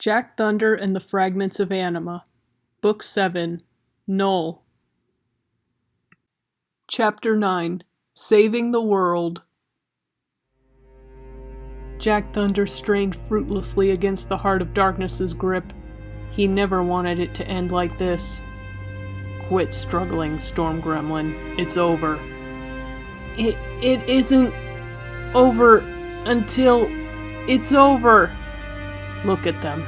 Jack Thunder and the Fragments of Anima, Book 7, Null. Chapter 9, Saving the World. Jack Thunder strained fruitlessly against the Heart of Darkness's grip. He never wanted it to end like this. Quit struggling, Storm Gremlin. It's over. It isn't over until it's over. Look at them.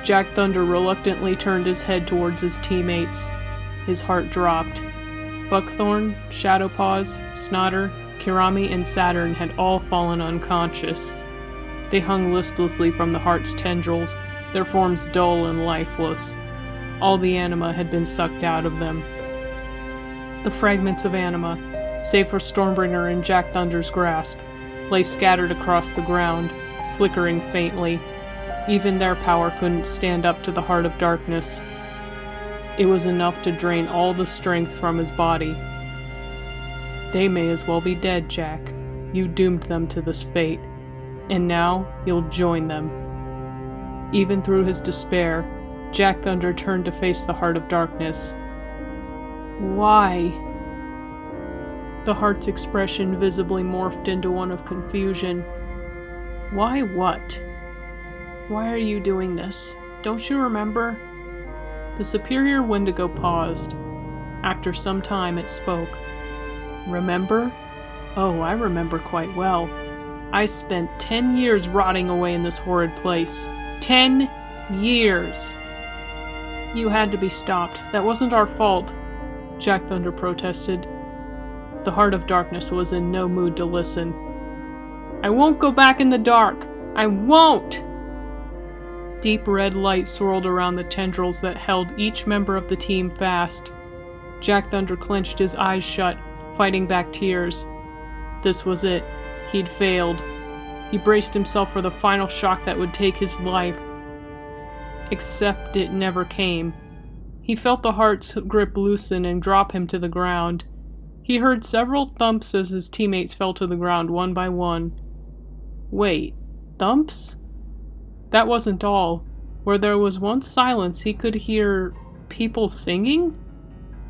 Jack Thunder reluctantly turned his head towards his teammates. His heart dropped. Buckthorn, Shadowpaws, Snotter, Kirami, and Saturn had all fallen unconscious. They hung listlessly from the heart's tendrils, their forms dull and lifeless. All the anima had been sucked out of them. The fragments of anima, save for Stormbringer and Jack Thunder's grasp, lay scattered across the ground, flickering faintly. Even their power couldn't stand up to the Heart of Darkness. It was enough to drain all the strength from his body. They may as well be dead, Jack. You doomed them to this fate, and now you'll join them. Even through his despair, Jack Thunder turned to face the Heart of Darkness. Why? The Heart's expression visibly morphed into one of confusion. Why what? Why are you doing this? Don't you remember? The superior Wendigo paused. After some time, it spoke. Remember? Oh, I remember quite well. I spent 10 years rotting away in this horrid place. 10 years! You had to be stopped. That wasn't our fault, Jack Thunder protested. The Heart of Darkness was in no mood to listen. I won't go back in the dark! I won't! Deep red light swirled around the tendrils that held each member of the team fast. Jack Thunder clenched his eyes shut, fighting back tears. This was it. He'd failed. He braced himself for the final shock that would take his life. Except it never came. He felt the Heart's grip loosen and drop him to the ground. He heard several thumps as his teammates fell to the ground one by one. Wait, thumps? That wasn't all. Where there was once silence, he could hear people singing?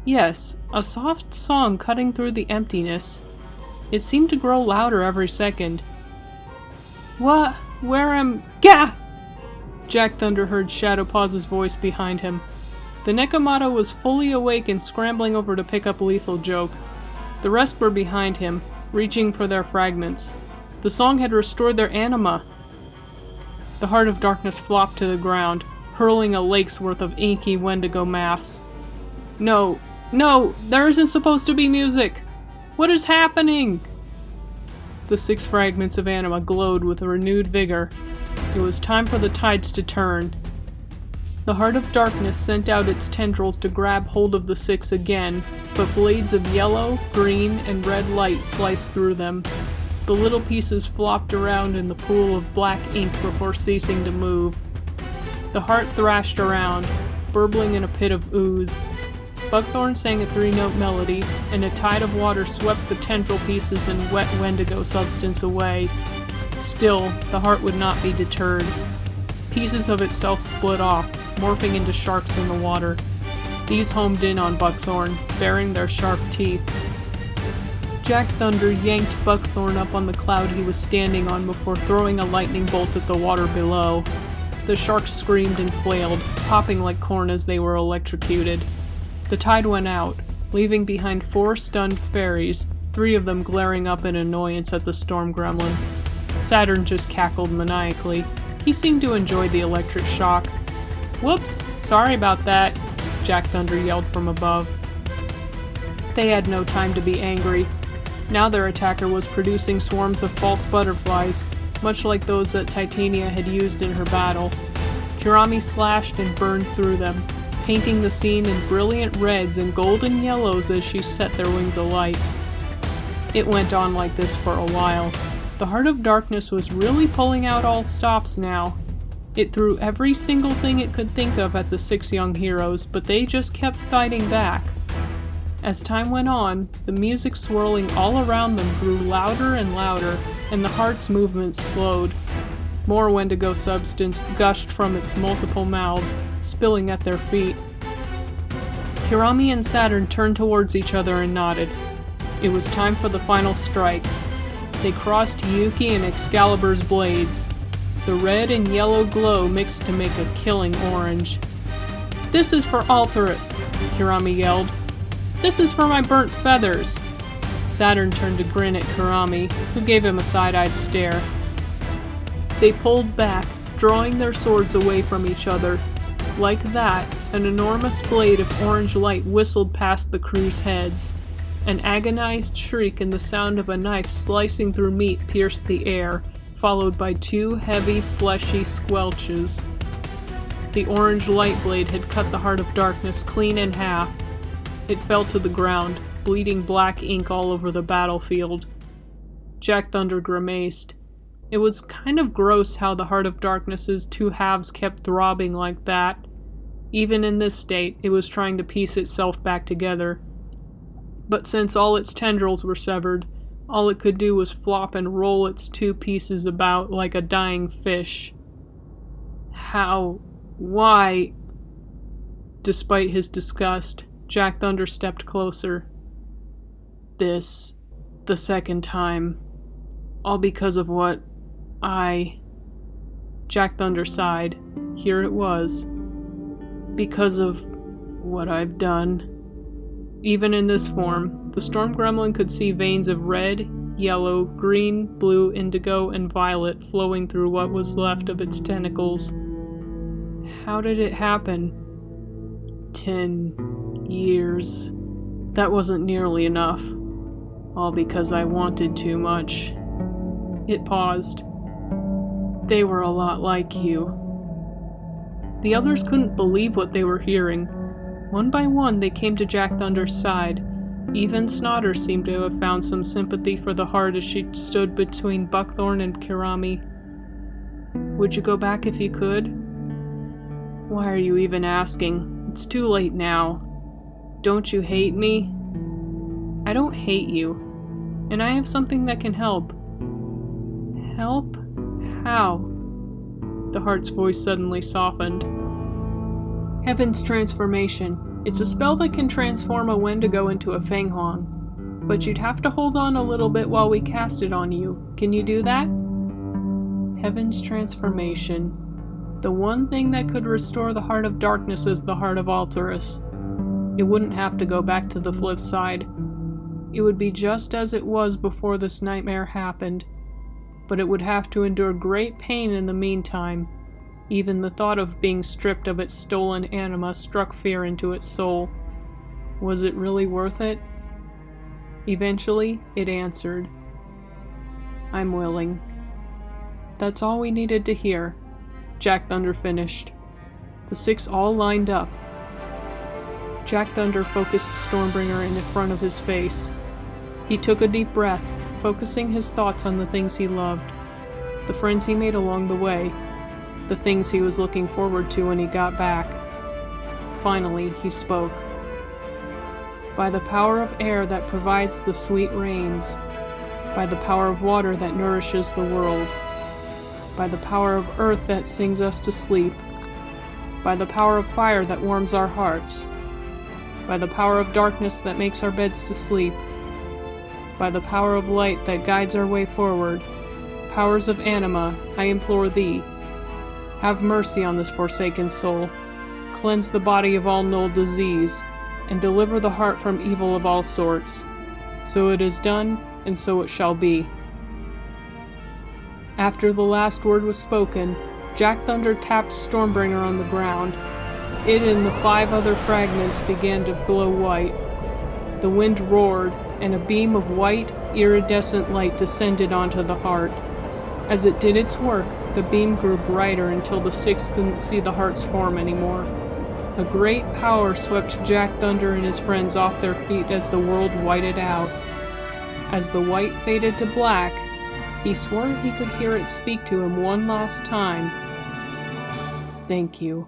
Yes, a soft song cutting through the emptiness. It seemed to grow louder every second. What? Where am... Gah! Jack Thunder heard Shadowpaw's voice behind him. The Nekomata was fully awake and scrambling over to pick up Lethal Joke. The rest were behind him, reaching for their fragments. The song had restored their anima. The Heart of Darkness flopped to the ground, hurling a lake's worth of inky Wendigo mass. No, there isn't supposed to be music! What is happening? The 6 fragments of anima glowed with renewed vigor. It was time for the tides to turn. The Heart of Darkness sent out its tendrils to grab hold of the 6 again, but blades of yellow, green, and red light sliced through them. The little pieces flopped around in the pool of black ink before ceasing to move. The Heart thrashed around, burbling in a pit of ooze. Buckthorn sang a 3-note melody, and a tide of water swept the tendril pieces and wet Wendigo substance away. Still, the Heart would not be deterred. Pieces of itself split off, morphing into sharks in the water. These homed in on Buckthorn, baring their sharp teeth. Jack Thunder yanked Buckthorn up on the cloud he was standing on before throwing a lightning bolt at the water below. The sharks screamed and flailed, popping like corn as they were electrocuted. The tide went out, leaving behind 4 stunned fairies, 3 of them glaring up in annoyance at the storm gremlin. Saturn just cackled maniacally. He seemed to enjoy the electric shock. Whoops, sorry about that, Jack Thunder yelled from above. They had no time to be angry. Now their attacker was producing swarms of false butterflies, much like those that Titania had used in her battle. Kirami slashed and burned through them, painting the scene in brilliant reds and golden yellows as she set their wings alight. It went on like this for a while. The Heart of Darkness was really pulling out all stops now. It threw every single thing it could think of at the 6 young heroes, but they just kept fighting back. As time went on, the music swirling all around them grew louder and louder, and the Heart's movements slowed. More Wendigo substance gushed from its multiple mouths, spilling at their feet. Kirami and Saturn turned towards each other and nodded. It was time for the final strike. They crossed Yuki and Excalibur's blades. The red and yellow glow mixed to make a killing orange. "This is for Alterus," Kirami yelled. "This is for my burnt feathers." Saturn turned to grin at Kirami, who gave him a side-eyed stare. They pulled back, drawing their swords away from each other. Like that, an enormous blade of orange light whistled past the crew's heads. An agonized shriek and the sound of a knife slicing through meat pierced the air, followed by two heavy, fleshy squelches. The orange light blade had cut the Heart of Darkness clean in half. It fell to the ground, bleeding black ink all over the battlefield. Jack Thunder grimaced. It was kind of gross how the Heart of Darkness's two halves kept throbbing like that. Even in this state, it was trying to piece itself back together. But since all its tendrils were severed, all it could do was flop and roll its two pieces about like a dying fish. How? Why? Despite his disgust, Jack Thunder stepped closer. "This, the second time, all because of what Jack Thunder sighed. Here it was. Because of what I've done. Even in this form, the storm gremlin could see veins of red, yellow, green, blue, indigo, and violet flowing through what was left of its tentacles. How did it happen? 10 years. That wasn't nearly enough. All because I wanted too much." It paused. "They were a lot like you." The others couldn't believe what they were hearing. One by one, they came to Jack Thunder's side. Even Snotter seemed to have found some sympathy for the heart as she stood between Buckthorn and Kirami. "Would you go back if you could?" "Why are you even asking? It's too late now. Don't you hate me?" "I don't hate you. And I have something that can help." "Help? How?" The heart's voice suddenly softened. "Heaven's Transformation. It's a spell that can transform a Wendigo into a Fenghuang. But you'd have to hold on a little bit while we cast it on you. Can you do that?" Heaven's Transformation. The one thing that could restore the Heart of Darkness is the Heart of Alterus. It wouldn't have to go back to the flip side. It would be just as it was before this nightmare happened. But it would have to endure great pain in the meantime. Even the thought of being stripped of its stolen anima struck fear into its soul. Was it really worth it? Eventually, it answered. "I'm willing." That's all we needed to hear. Jack Thunder finished. The six all lined up. Jack Thunder focused Stormbringer in front of his face. He took a deep breath, focusing his thoughts on the things he loved, the friends he made along the way, the things he was looking forward to when he got back. Finally, he spoke. "By the power of air that provides the sweet rains, by the power of water that nourishes the world, by the power of earth that sings us to sleep, by the power of fire that warms our hearts, by the power of darkness that makes our beds to sleep, by the power of light that guides our way forward, powers of Anima, I implore thee, have mercy on this forsaken soul, cleanse the body of all Null disease, and deliver the heart from evil of all sorts. So it is done, and so it shall be." After the last word was spoken, Jack Thunder tapped Stormbringer on the ground. It and the 5 other fragments began to glow white. The wind roared, and a beam of white, iridescent light descended onto the heart. As it did its work, the beam grew brighter until the 6 couldn't see the heart's form anymore. A great power swept Jack Thunder and his friends off their feet as the world whited out. As the white faded to black, he swore he could hear it speak to him one last time. "Thank you."